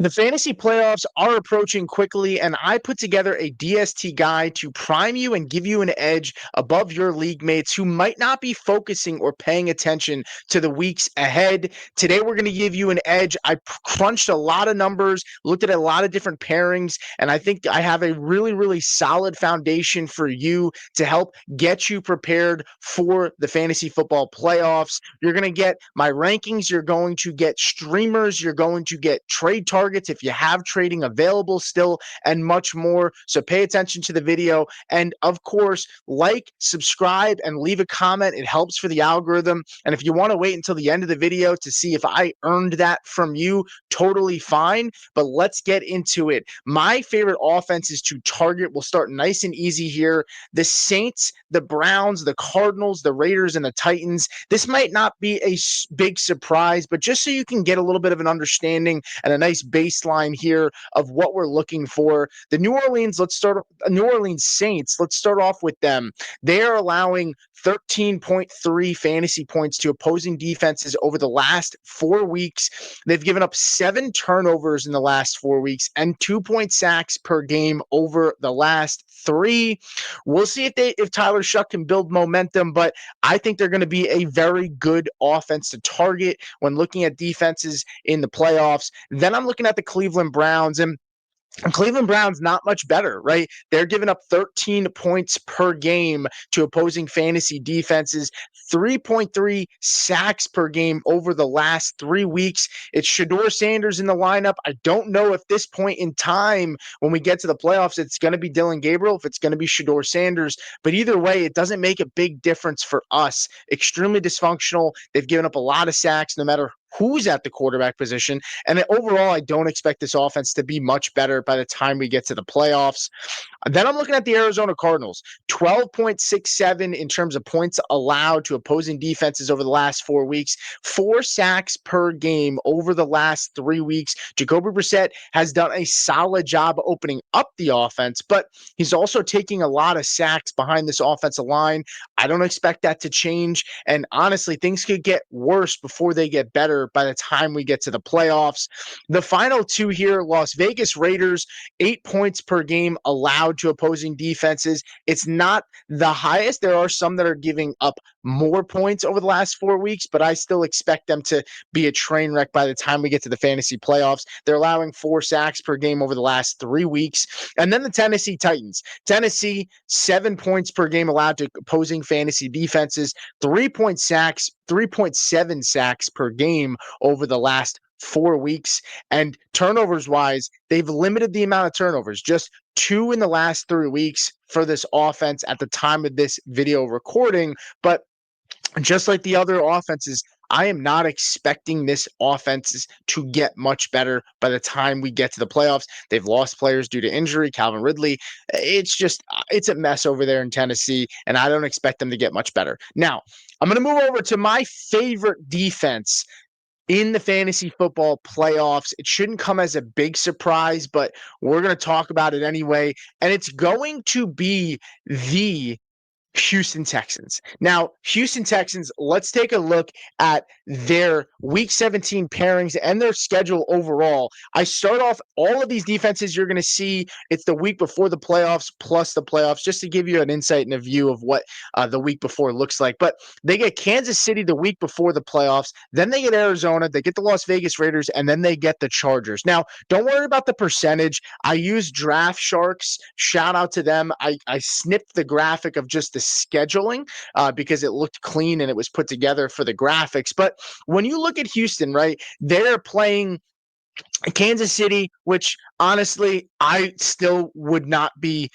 The fantasy playoffs are approaching quickly, and I put together a DST guide to prime you and give you an edge above your league mates who might not be focusing or paying attention to the weeks ahead. Today, we're going to give you an edge. I crunched a lot of numbers, looked at a lot of different pairings, and I think I have a really, really solid foundation for you to help get you prepared for the fantasy football playoffs. You're going to get my rankings, you're going to get streamers, you're going to get trade targets if you have trading available still, and much more. So pay attention to the video. And of course, like, subscribe, and leave a comment. It helps for the algorithm. And if you want to wait until the end of the video to see if I earned that from you, totally fine. But let's get into it. My favorite offenses to target. We'll start nice and easy here. The Saints, the Browns, the Cardinals, the Raiders, and the Titans. This might not be a big surprise, but just so you can get a little bit of an understanding and a nice baseline here of what we're looking for. The New Orleans Saints, let's start off with them. They are allowing 13.3 fantasy points to opposing defenses over the last 4 weeks. They've given up 7 turnovers in the last 4 weeks and 2 sacks per game over the last 3. We'll see if Tyler Shuck can build momentum, but I think they're going to be a very good offense to target when looking at defenses in the playoffs. Then I'm looking at the Cleveland Browns, and Cleveland Browns not much better, right? They're giving up 13 points per game to opposing fantasy defenses, 3.3 sacks per game over the last 3 weeks. It's Shedeur Sanders in the lineup. I don't know if this point in time, when we get to the playoffs, it's going to be Dillon Gabriel, if it's going to be Shedeur Sanders. But either way, it doesn't make a big difference for us. Extremely dysfunctional. They've given up a lot of sacks no matter who's at the quarterback position. And overall, I don't expect this offense to be much better by the time we get to the playoffs. Then I'm looking at the Arizona Cardinals, 12.67 in terms of points allowed to opposing defenses over the last 4 weeks, 4 sacks per game over the last 3 weeks. Jacoby Brissett has done a solid job opening up the offense, but he's also taking a lot of sacks behind this offensive line. I don't expect that to change. And honestly, things could get worse before they get better by the time we get to the playoffs. The final two here, Las Vegas Raiders, 8 points per game allowed to opposing defenses. It's not the highest. There are some that are giving up more points over the last 4 weeks, but I still expect them to be a train wreck by the time we get to the fantasy playoffs. They're allowing 4 sacks per game over the last 3 weeks. And then the Tennessee Titans. Tennessee, 7 points per game allowed to opposing fantasy defenses, 3.7 sacks per game over the last 4 weeks. And turnovers wise, they've limited the amount of turnovers, just 2 in the last 3 weeks for this offense at the time of this video recording. But just like the other offenses, I am not expecting this offense to get much better by the time we get to the playoffs. They've lost players due to injury, Calvin Ridley. It's a mess over there in Tennessee, and I don't expect them to get much better. Now, I'm going to move over to my favorite defense in the fantasy football playoffs. It shouldn't come as a big surprise, but we're going to talk about it anyway. And it's going to be the Houston Texans. Now, Houston Texans, let's take a look at their week 17 pairings and their schedule overall. I start off all of these defenses you're going to see. It's the week before the playoffs plus the playoffs, just to give you an insight and a view of what the week before looks like. But they get Kansas City the week before the playoffs. Then they get Arizona. They get the Las Vegas Raiders, and then they get the Chargers. Now, don't worry about the percentage. I use Draft Sharks. Shout out to them. I snipped the graphic of just the scheduling because it looked clean and it was put together for the graphics. But when you look at Houston, right, they're playing Kansas City, which honestly, I still would not be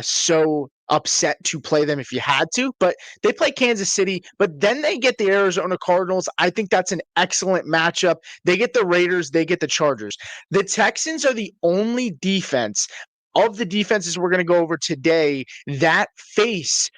so upset to play them if you had to, but they play Kansas City, but then they get the Arizona Cardinals. I think that's an excellent matchup. They get the Raiders, they get the Chargers. The Texans are the only defense of the defenses we're going to go over today that face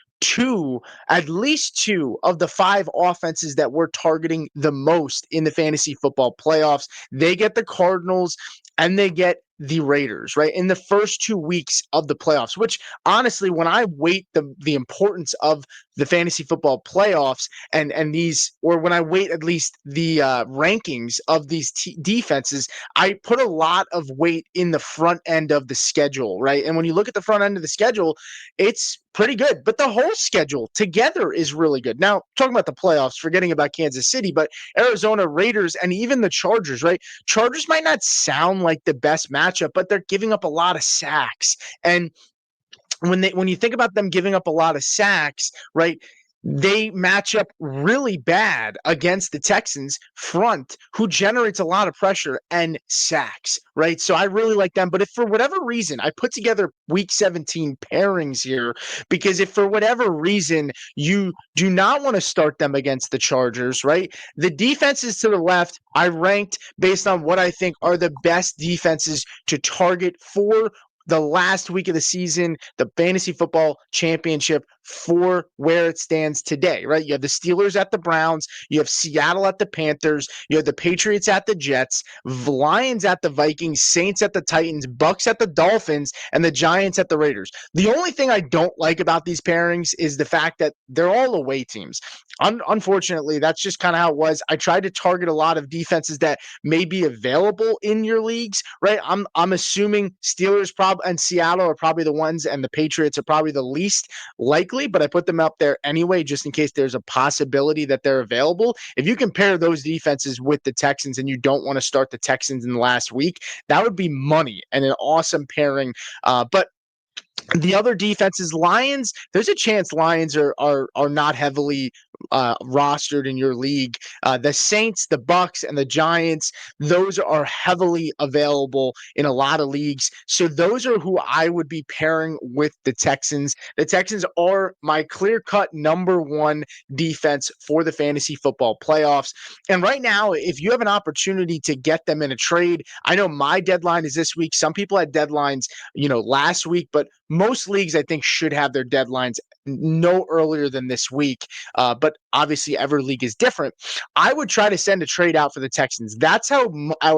at least two of the 5 offenses that we're targeting the most in the fantasy football playoffs. They get the Cardinals and they get the Raiders, right? In the first 2 weeks of the playoffs, which honestly, when I weight the importance of the fantasy football playoffs and these, or when I weight at least the rankings of these defenses, I put a lot of weight in the front end of the schedule, right? And when you look at the front end of the schedule, it's pretty good. But the whole schedule together is really good. Now, talking about the playoffs, forgetting about Kansas City, but Arizona, Raiders, and even the Chargers, right? Chargers might not sound like the best matchup, but they're giving up a lot of sacks. And when you think about them giving up a lot of sacks, right? They match up really bad against the Texans front, who generates a lot of pressure and sacks, right? So I really like them. But if for whatever reason, I put together week 17 pairings here, because if for whatever reason you do not want to start them against the Chargers, right? The defenses to the left, I ranked based on what I think are the best defenses to target for the last week of the season, the fantasy football championship, for where it stands today, right? You have the Steelers at the Browns, you have Seattle at the Panthers, you have the Patriots at the Jets, Lions at the Vikings, Saints at the Titans, Bucs at the Dolphins, and the Giants at the Raiders. The only thing I don't like about these pairings is the fact that they're all away teams. Unfortunately, that's just kind of how it was. I tried to target a lot of defenses that may be available in your leagues, right? I'm assuming Steelers and Seattle are probably the ones, and the Patriots are probably the least likely, but I put them up there anyway, just in case there's a possibility that they're available. If you compare those defenses with the Texans and you don't want to start the Texans in the last week, that would be money and an awesome pairing. But the other defenses, Lions, there's a chance Lions are not heavily rostered in your league. The Saints, the Bucs, and the Giants, those are heavily available in a lot of leagues. So those are who I would be pairing with the Texans. The Texans are my clear-cut number one defense for the fantasy football playoffs. And right now, if you have an opportunity to get them in a trade, I know my deadline is this week. Some people had deadlines, last week, but most leagues I think should have their deadlines no earlier than this week. But obviously every league is different. I would try to send a trade out for the Texans. That's how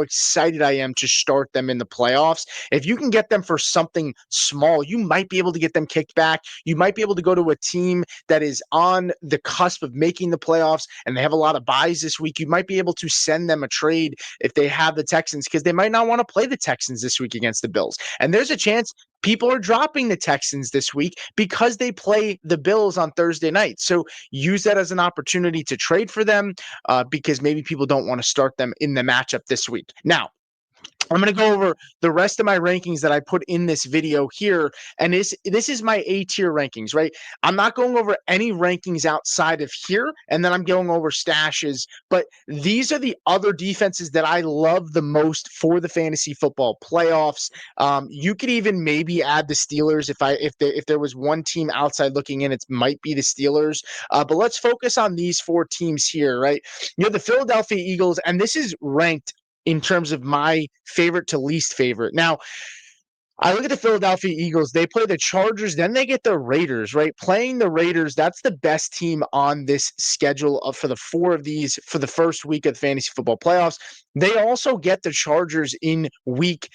excited I am to start them in the playoffs. If you can get them for something small, you might be able to get them kicked back. You might be able to go to a team that is on the cusp of making the playoffs and they have a lot of buys this week. You might be able to send them a trade if they have the Texans, because they might not want to play the Texans this week against the Bills. And there's a chance people are dropping the Texans this week because they play the Bills on Thursday night. So use that as an opportunity to trade for them, because maybe people don't want to start them in the matchup this week. Now, I'm going to go over the rest of my rankings that I put in this video here. And this is my A tier rankings, right? I'm not going over any rankings outside of here. And then I'm going over stashes. But these are the other defenses that I love the most for the fantasy football playoffs. You could even maybe add the Steelers. If there was one team outside looking in, it might be the Steelers. But let's focus on these four teams here, right? You have the Philadelphia Eagles, and this is ranked in terms of my favorite to least favorite. Now, I look at the Philadelphia Eagles. They play the Chargers, then they get the Raiders, right? Playing the Raiders, that's the best team on this schedule for the four of these for the first week of the fantasy football playoffs. They also get the Chargers in week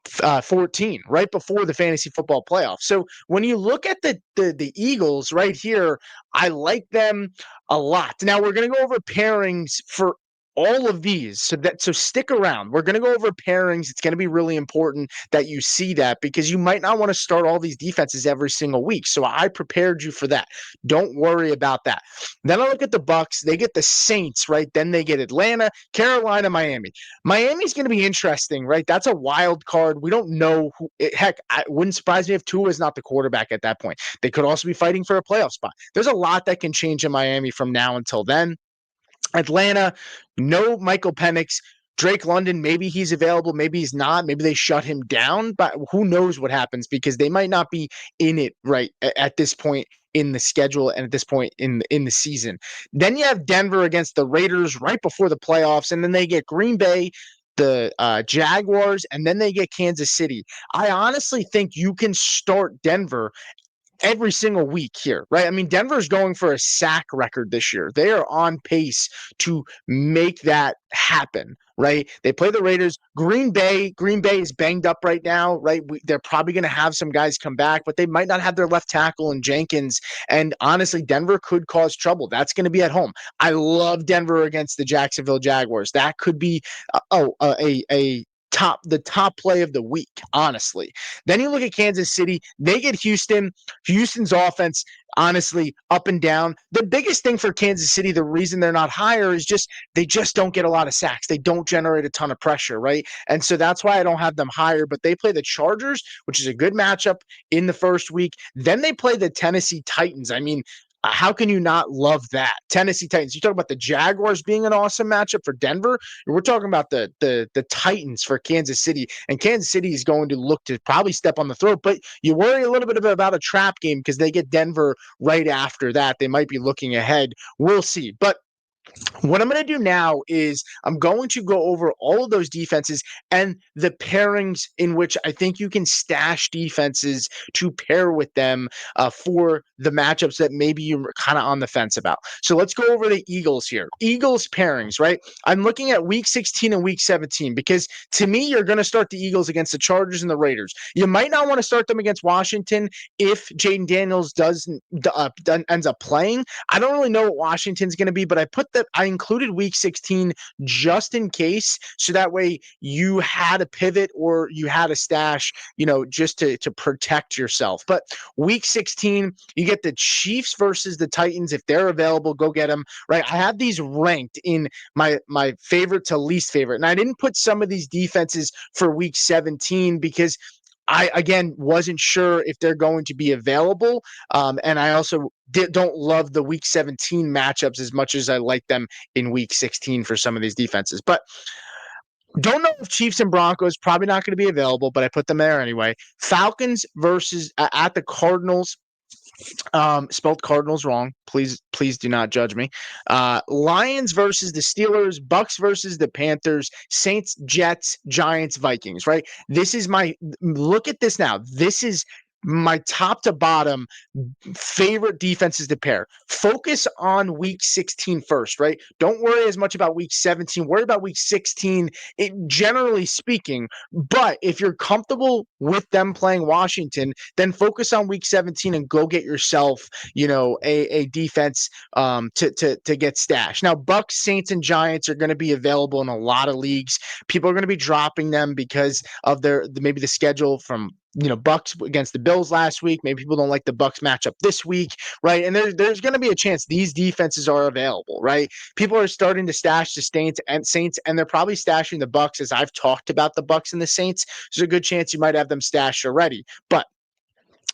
14, right before the fantasy football playoffs. So when you look at the Eagles right here, I like them a lot. Now we're going to go over pairings for all of these, so stick around. We're going to go over pairings. It's going to be really important that you see that, because you might not want to start all these defenses every single week. So I prepared you for that. Don't worry about that. Then I look at the Bucs. They get the Saints, right? Then they get Atlanta, Carolina, Miami. Miami's going to be interesting, right? That's a wild card. We don't know who. Heck, it wouldn't surprise me if Tua is not the quarterback at that point. They could also be fighting for a playoff spot. There's a lot that can change in Miami from now until then. Atlanta, no Michael Penix. Drake London, maybe he's available, maybe he's not. Maybe they shut him down, but who knows what happens, because they might not be in it right at this point in the schedule and at this point in the season. Then you have Denver against the Raiders right before the playoffs, and then they get Green Bay, the Jaguars, and then they get Kansas City. I honestly think you can start Denver every single week here, right? I mean, Denver's going for a sack record this year. They are on pace to make that happen, right? They play the Raiders. Green Bay is banged up right now, right? They're probably going to have some guys come back, but they might not have their left tackle in Jenkins. And honestly, Denver could cause trouble. That's going to be at home. I love Denver against the Jacksonville Jaguars. That could be a top play of the week, honestly. Then you look at Kansas City, they get Houston. Houston's offense, honestly, up and down. The biggest thing for Kansas City, the reason they're not higher is just they just don't get a lot of sacks. They don't generate a ton of pressure, right? And so that's why I don't have them higher. But they play the Chargers, which is a good matchup in the first week. Then they play the Tennessee Titans. I mean, how can you not love that? Tennessee Titans. You talk about the Jaguars being an awesome matchup for Denver. We're talking about the Titans for Kansas City, and Kansas City is going to look to probably step on the throat. But you worry a little bit about a trap game because they get Denver right after that. They might be looking ahead. We'll see. But what I'm going to do now is I'm going to go over all of those defenses and the pairings in which I think you can stash defenses to pair with them for the matchups that maybe you're kind of on the fence about. So let's go over the Eagles here. Eagles pairings, right? I'm looking at week 16 and week 17 because to me, you're going to start the Eagles against the Chargers and the Raiders. You might not want to start them against Washington if Jaden Daniels ends up playing. I don't really know what Washington's going to be, but I included week 16 just in case, so that way you had a pivot or you had a stash, just to protect yourself. But week 16, you get the Chiefs versus the Titans. If they're available, go get them. Right? I have these ranked in my favorite to least favorite, and I didn't put some of these defenses for week 17 because I, again, wasn't sure if they're going to be available. And I also don't love the week 17 matchups as much as I like them in week 16 for some of these defenses. But don't know if Chiefs and Broncos probably not going to be available, but I put them there anyway. Falcons versus at the Cardinals. Spelled Cardinals wrong. Please do not judge me. Lions versus the Steelers, Bucs versus the Panthers, Saints, Jets, Giants, Vikings, right? This is look at this now. This is my top to bottom favorite defenses to pair. Focus on week 16 first, right? Don't worry as much about week 17. Worry about week 16, generally speaking. But if you're comfortable with them playing Washington, then focus on week 17 and go get yourself, a defense to get stashed. Now, Bucs, Saints, and Giants are going to be available in a lot of leagues. People are going to be dropping them because of maybe the schedule from Bucs against the Bills last week. Maybe people don't like the Bucs matchup this week, right? And there's going to be a chance these defenses are available, right? People are starting to stash the Saints, and they're probably stashing the Bucs as I've talked about the Bucs and the Saints. There's a good chance you might have them stashed already, but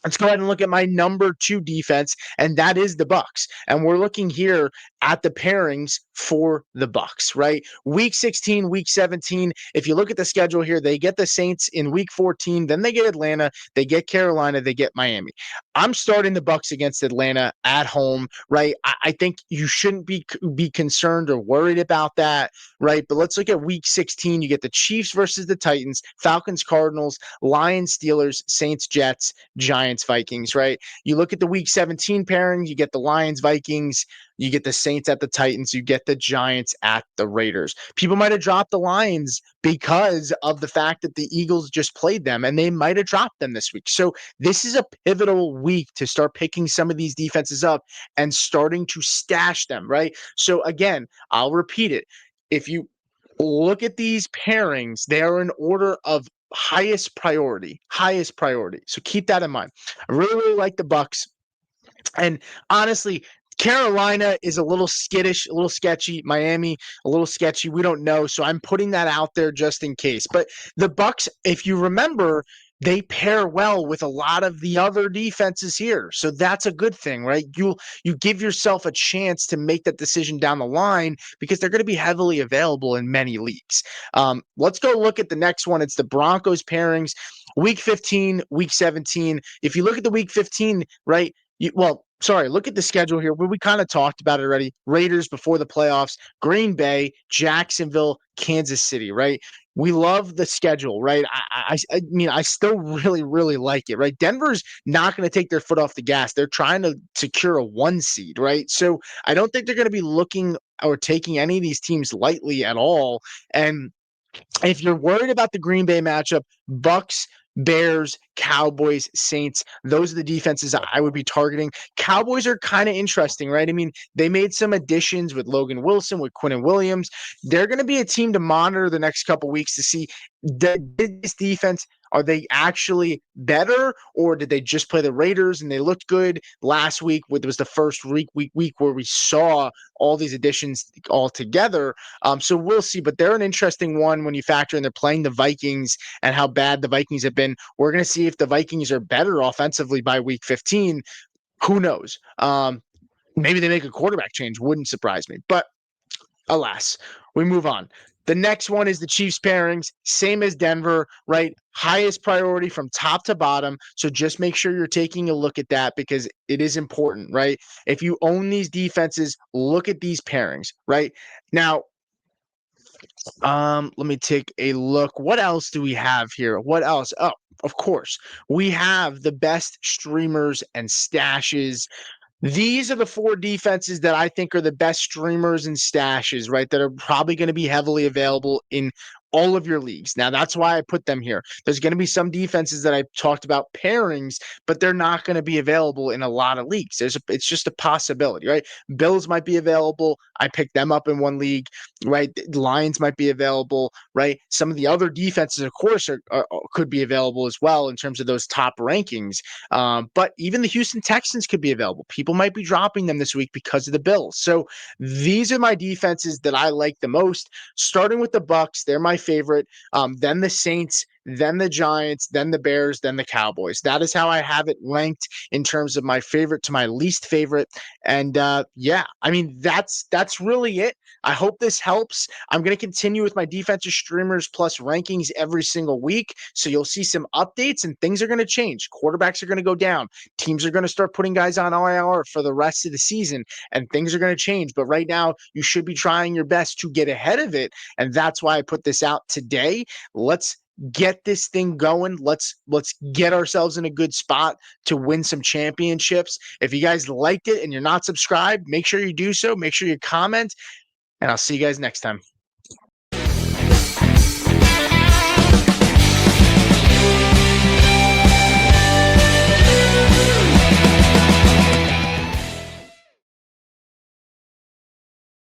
let's go ahead and look at my number 2 defense, and that is the Bucs. And we're looking here at the pairings for the Bucs, right? Week 16, week 17. If you look at the schedule here, they get the Saints in week 14, then they get Atlanta, they get Carolina, they get Miami. I'm starting the Bucs against Atlanta at home, right? I think you shouldn't be concerned or worried about that, right? But let's look at week 16. You get the Chiefs versus the Titans, Falcons, Cardinals, Lions, Steelers, Saints, Jets, Giants, Vikings, right? You look at the week 17 pairing, you get the Lions, Vikings, you get the Saints at the Titans, you get the Giants at the Raiders. People might have dropped the Lions because of the fact that the Eagles just played them, and they might have dropped them this week. So this is a pivotal week to start picking some of these defenses up and starting to stash them, right? So again, I'll repeat it. If you look at these pairings, they are in order of highest priority. So keep that in mind. I really like the Bucs. And honestly, Carolina is a little skittish, a little sketchy. Miami, a little sketchy. We don't know. So I'm putting that out there just in case. But the Bucs, if you remember, they pair well with a lot of the other defenses here. So that's a good thing, right? You give yourself a chance to make that decision down the line because they're going to be heavily available in many leagues. Let's go look at the next one. It's the Broncos pairings, week 15, week 17. If you look at the week 15, right? sorry, look at the schedule here. We kind of talked about it already. Raiders before the playoffs, Green Bay, Jacksonville, Kansas City, right? We love the schedule, right? I mean, I still really, really like it, right? Denver's not going to take their foot off the gas. They're trying to secure a 1 seed, right? So I don't think they're going to be looking or taking any of these teams lightly at all. And if you're worried about the Green Bay matchup, Bucs, Bears, Cowboys, Saints, those are the defenses I would be targeting. Cowboys are kind of interesting, right? I mean, they made some additions with Logan Wilson, with Quinn and Williams. They're going to be a team to monitor the next couple weeks to see did this defense, are they actually better, or did they just play the Raiders and they looked good last week? It was the first week where we saw all these additions all together. So we'll see, but they're an interesting one when you factor in they're playing the Vikings and how bad the Vikings have been. We're going to see if the Vikings are better offensively by week 15. Who knows? Maybe they make a quarterback change. Wouldn't surprise me. But alas, we move on. The next one is the Chiefs pairings, same as Denver, right? Highest priority from top to bottom. So just make sure you're taking a look at that because it is important, right? If you own these defenses, look at these pairings, right? Now, let me take a look. What else do we have here? What else? Oh, of course, we have the best streamers and stashes. These are the four defenses that I think are the best streamers and stashes, right? That are probably going to be heavily available in all of your leagues. Now, that's why I put them here. There's going to be some defenses that I talked about pairings, but they're not going to be available in a lot of leagues. It's just a possibility, right? Bills might be available. I picked them up in one league, right? The Lions might be available, right? Some of the other defenses, of course, could be available as well in terms of those top rankings. But even the Houston Texans could be available. People might be dropping them this week because of the Bills. So these are my defenses that I like the most. Starting with the Bucs, they're my favorite. Then the Saints, then the Giants, then the Bears, then the Cowboys. That is how I have it ranked in terms of my favorite to my least favorite. And yeah, I mean that's really it. I hope this helps. I'm going to continue with my defensive streamers plus rankings every single week. So you'll see some updates and things are going to change. Quarterbacks are going to go down. Teams are going to start putting guys on IR for the rest of the season and things are going to change. But right now, you should be trying your best to get ahead of it. And that's why I put this out today. Let's get this thing going. Let's get ourselves in a good spot to win some championships. If you guys liked it and you're not subscribed, make sure you do so. Make sure you comment and I'll see you guys next time.